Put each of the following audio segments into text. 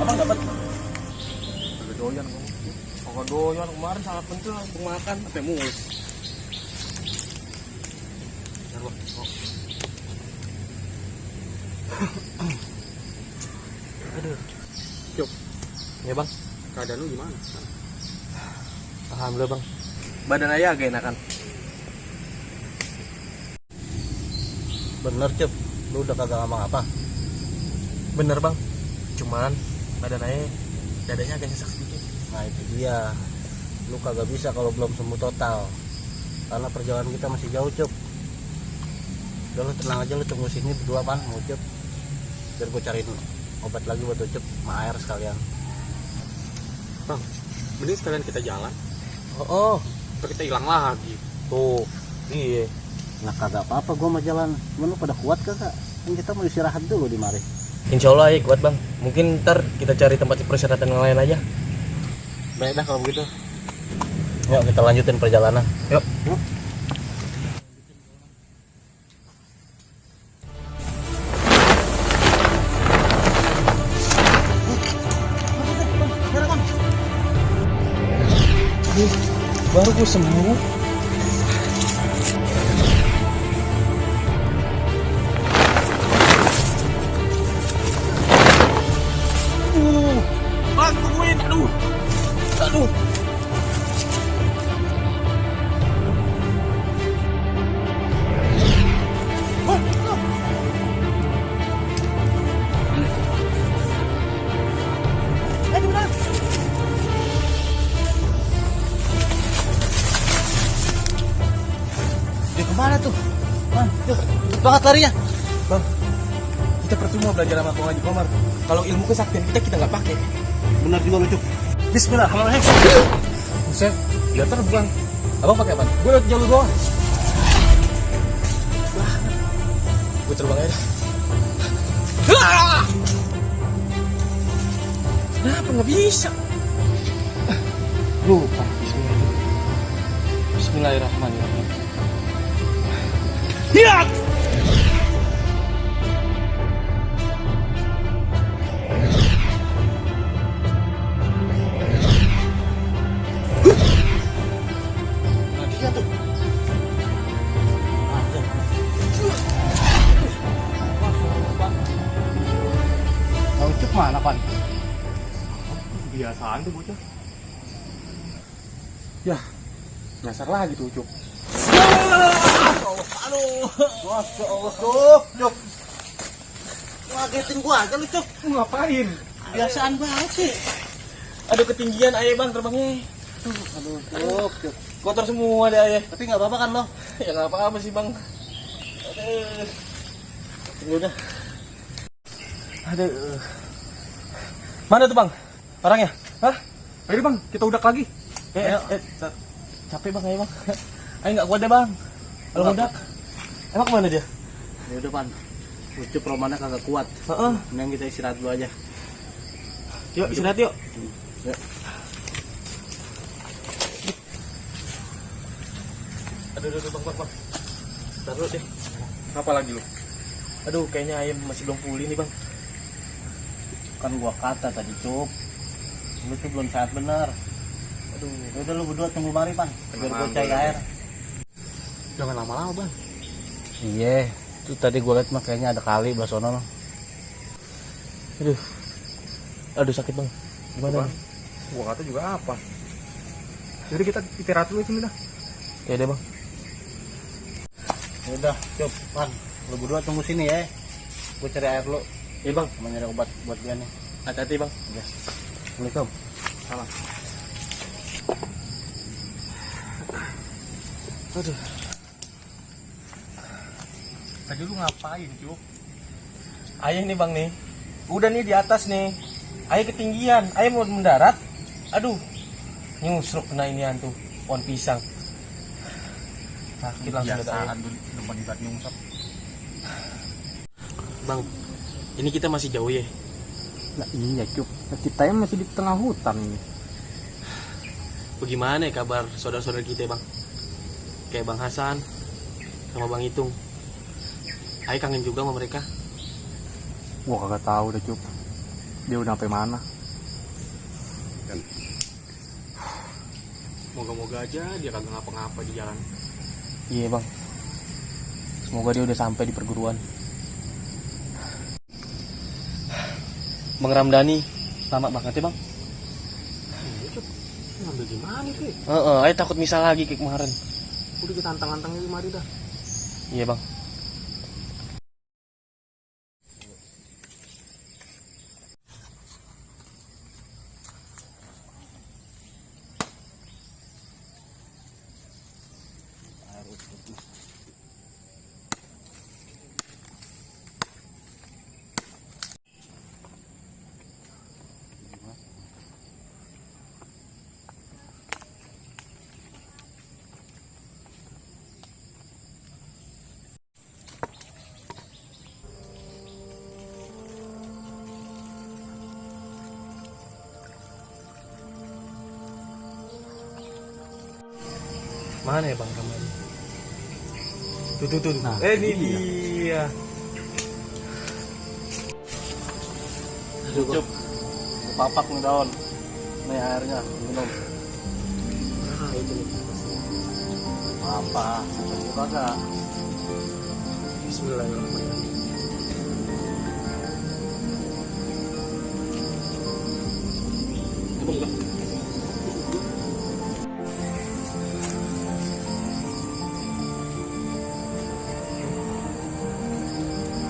abang dapat. Agak doyan kamu. Agak doyan kemarin sangat penting untuk makan sampai muus. Bentar, Bang. Aduh. Cuk. Ya, Bang. Keadaan lu gimana? Alhamdulillah, Bang. Badan ayah agak enakan. Bener Cep, lu udah kagak ngomong apa? Bener Bang, cuman badan ayah dadanya agak nyesek sedikit. Nah itu dia, lu kagak bisa kalau belum sembuh total. Karena perjalanan kita masih jauh Cep. Udah lu tenang aja, lu tunggu sini berdua pan, mau Cep. Biar gue cariin obat lagi buat lu Cep, sama air sekalian. Bang, mending sekalian kita jalan. Oh, Atau kita hilang lagi. tuh, iya. Nah kagak apa-apa gue mau jalan, cuman lu pada kuat kagak? Kan kita mau istirahat dulu di mari. Insya Allah ya kuat Bang. Mungkin ntar kita cari tempat persyaratan yang lain aja. Baik dah kalau begitu. Yuk kita lanjutin perjalanan. Yuk. Baru gue sembuh. Bang, tungguin. Aduh. Dia kemana tuh? Man, yuk, banget larinya. Bang, kita percuma belajar sama Tuhan Haji Komar. Kalau ilmu kesaktian kita nggak pakai. Bener juga lu Cep. Bismillahirrahmanirrahim. Buset, dia terbang. Abang pakai apa? Gue liat jalur bawah. Gue terbang aja. Kenapa nggak bisa? Lupa. Bismillahirrahmanirrahim. Ya! Dia tuh. Tahu Cep mana pan? Biasaan tuh bocah. Ya, nyasar lagi tuh Ucup. Aduh, Masya Allah, Cuk. Ngagetin gua aja lu, Cuk. Ngapain? Biasaan banget sih. Aduh ketinggian ayah Bang terbangnya. Aduh, Cuk. Kotor semua deh ayah. Tapi nggak apa-apa kan lo? Ya nggak apa-apa sih Bang. Aduh. Tunggu dah. Aduh. Mana tuh Bang? Orangnya? Hah? Ayo Bang, kita udak lagi. Capek Bang, ayo Bang. Ayo nggak kuat deh Bang. Kalau udak. Emang kemana dia? Ya udah pan. Ucup romannya kagak kuat. Heeh. Mending kita istirahat dulu aja. Yuk istirahat yuk. Ya. Aduh Bang. Taruh deh. Apa lagi lu? Aduh, kayaknya ayam masih belum pulih nih Bang. Kan gua kata tadi, Cuk. Lu tuh belum sehat bener. Aduh, Ya udah lu berdua tunggu mari pan. Biar gua Lama cari boleh. air. jangan lama-lama Bang. Iya. Itu tadi gua liat mah kayaknya ada kali belah sono. Aduh sakit Bang. Gimana? Bang, gua kata juga apa? Jadi kita istirahat dulu sini dah. Ya deh Bang. Ya udah, Cuk, pan. Lu berdua tunggu sini ya. Gua cari air dulu. Iya Bang. Sama nyari obat buat dia nih. Hati-hati Bang. Ya. Assalamualaikum. Salam. Aduh. Tadi lu ngapain, Cuk? Ayah nih Bang nih. Udah nih di atas nih. Ayah ketinggian. Ayah mau mendarat. Aduh. Nyusruk kena inian tuh. Pohon pisang. Sakit langsung dada ayah. Biasaan tuh depan kita nyungsep. Bang, ini kita masih jauh ya. Nah iya, Cuk. Nah, kita yang masih di tengah hutan ini. Bagaimana ya kabar saudara-saudara kita Bang? Kayak Bang Hasan sama Bang Itung. Ayah kangen juga sama mereka. Gua kagak tahu deh, Cuk. Dia udah sampai mana? Moga-moga aja dia kagak ngapa-ngapa di jalan. Iya bang, semoga dia udah sampai di perguruan. Bang Ramdhani, lama banget ya bang. Iya Cuk, ngambil gimana sih? Ayo takut misal lagi kayak kemarin. Udah kita antang-antangnya di mari dah. Iya bang. Mana ya bang Ramdhani? Tuh. Nah, Ini iya. dia. Cukup. Papak nih daun. Nih airnya, minum. Nah, itu nih. Apa? Sembuh kagak? Bismillahirrahmanirrahim.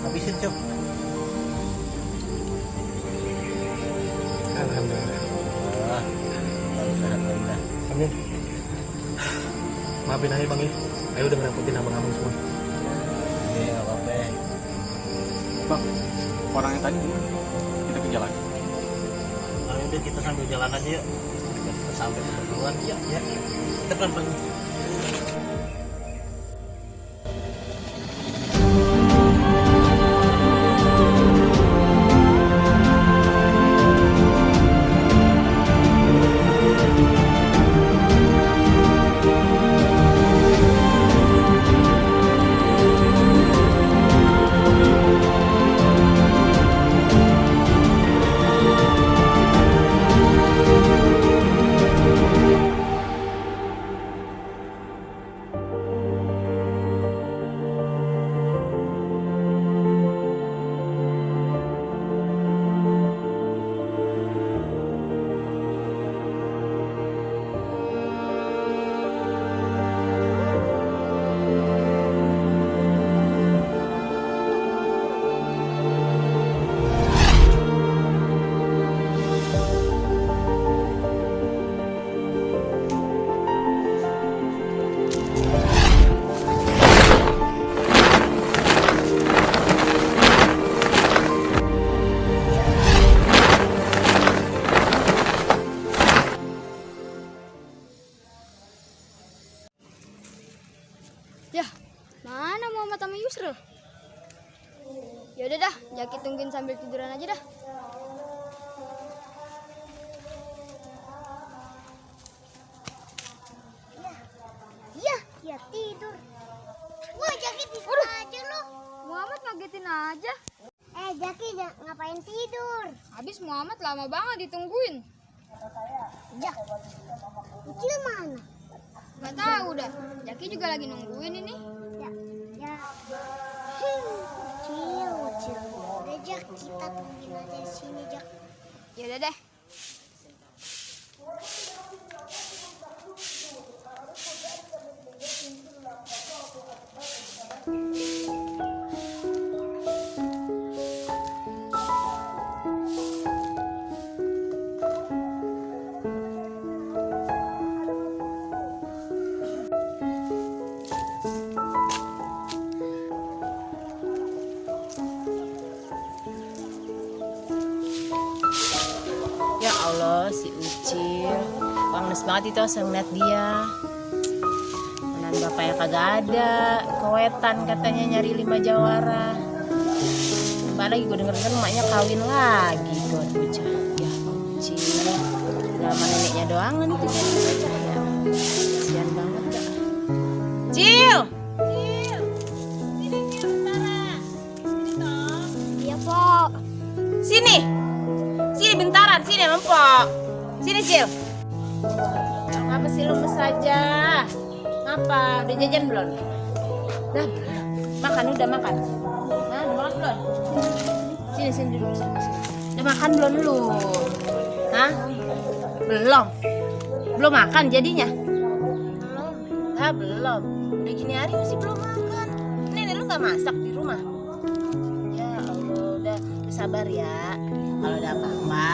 Habisin Cuk. Alhamdulillah. Ah, kalau sehat lah. Amin. Maafin aja bang ya. Ayo udah ngerepotin abang-abang semua. Iya, nggak apa-apa. Bang, orang yang tadi gimana? Kita kejar lagi. Ayo udah kita sambil jalan aja yuk. Biar kita sampai ke perguruan. Ya. Kita pelan-pelan. Yah, mana Muhammad sama Yusril? Yaudah dah, Jaki tungguin sambil tiduran aja dah. Ya tidur. Wah, Jaki tidur aja lo. Muhammad ngagetin aja. Jaki ngapain tidur? Habis Muhammad lama banget ditungguin. Jak, Ucil mana? Gak tahu dah, Jaki juga lagi nungguin ini. Ya. Ucil. Udah Jak, kita tungguin aja di sini Jak. Yaudah deh. Ya Allah, si Ucil panas banget itu asal ngeliat dia. Mana bapaknya kagak ada, kewetan katanya nyari 5 jawara. Mbak lagi gue denger emaknya kawin lagi tuh bocah. Ya Ucil, gak sama neneknya doangan itu jadi bocah ya. Kasian banget dah. Cil! Iya, Pok. Sini! Sini bentaran, sini emang Pok. Sini Cil. Apa sih lemes saja. Ngapa? Udah jajan belum? Dah belum. Makan udah makan. Nah, udah makan belum? Sini dulu sini. Udah makan belum lu? Hah? Belum. Belum makan jadinya? Belum. Ah, belum. Udah gini hari masih belum makan. Nenek lu nggak masak di rumah? Ya Allah, udah sabar ya. Kalau ada apa-apa,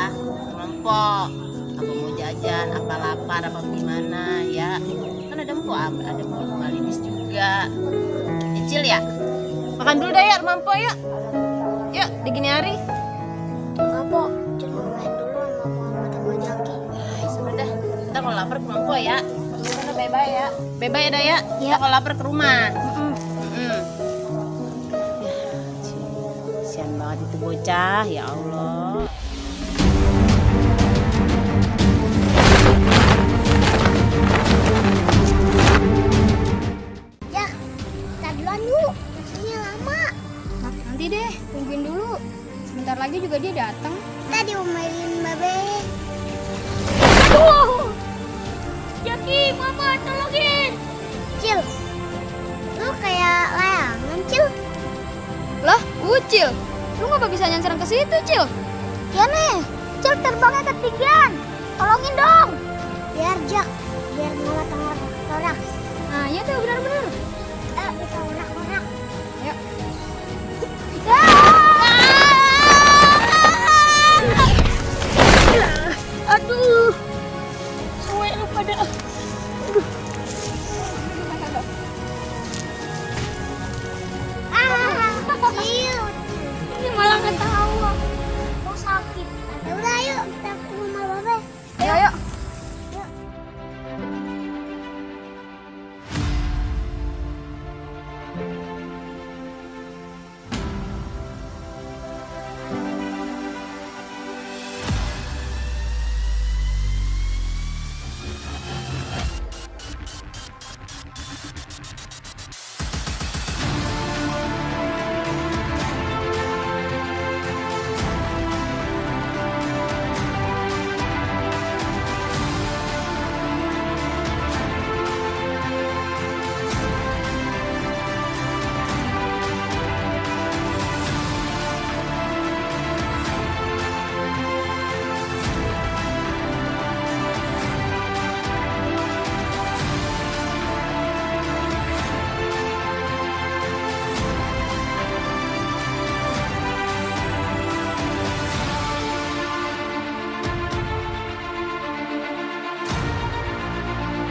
kelompok. Apa mau jajan, apa lapar, apa gimana ya? Kan ada empok Malinis juga. Kecil ya? Makan dulu dah ya, mampu ya. Yuk, di gini hari. Enggak, Po. Cuma main dulu sama Muhammad sama Jaki. Ay, sudah dah. Ntar kalau lapar ke mampu ya. Sana bye-bye ya. Bye-bye ya dah ya. Ntar kalau lapar ke rumah. Ya, kasihan banget itu bocah, ya Allah. Jak, kita duluan yuk. Maksudnya lama. Nanti deh, tungguin dulu. Sebentar lagi juga dia datang. Kita diomelin Babe. Aduh! Jaki, Mama, tolongin! Cil, lu kayak layangan, Cil. Lah, Ucil, lu ngapa bisa nyasar ke situ, Cil? Ya nih, Cil terbangnya ketinggian. Tolongin dong. Biar Jak, biar nggak tengok orang. Nah, iya tuh benar-benar. Kita urak-urak.